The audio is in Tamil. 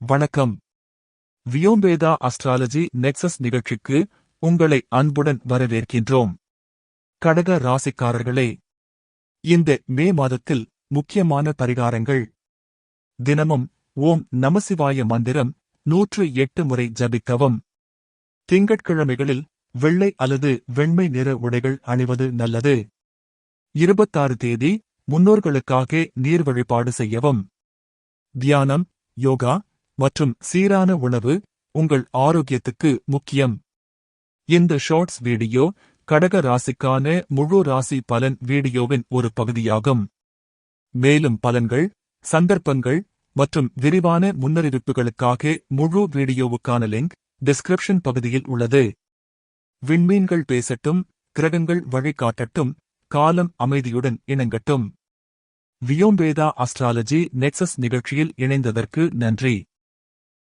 வணக்கம். வியோம்பேதா அஸ்ட்ராலஜி நெக்சஸ் நிகழ்ச்சிக்கு உங்களை அன்புடன் வரவேற்கின்றோம். கடக ராசிக்காரர்களே, இந்த மே மாதத்தில் முக்கியமான பரிகாரங்கள். தினமும் ஓம் நமசிவாய மந்திரம் 108 முறை ஜபிக்கவும். திங்கட்கிழமைகளில் வெள்ளை அல்லது வெண்மை நிற உடைகள் அணிவது நல்லது. 26 தேதி முன்னோர்களுக்காக நீர் வழிபாடு செய்யவும். தியானம், யோகா மற்றும் சீரான உணவு உங்கள் ஆரோக்கியத்துக்கு முக்கியம். இந்த ஷார்ட்ஸ் வீடியோ கடக ராசிக்கான முழு ராசி பலன் வீடியோவின் ஒரு பகுதியாகும். மேலும் பலன்கள், சந்தர்ப்பங்கள் மற்றும் விரிவான முன்னறிவிப்புகளுக்காக முழு வீடியோவுக்கான லிங்க் டிஸ்கிரிப்ஷன் பகுதியில் உள்ளது. விண்மீன்கள் பேசட்டும், கிரகங்கள் வழிகாட்டட்டும், காலம் அமைதியுடன் இணங்கட்டும். வியோம்பேதா அஸ்ட்ராலஜி நெக்சஸ் நிகழ்ச்சியில் இணைந்ததற்கு நன்றி.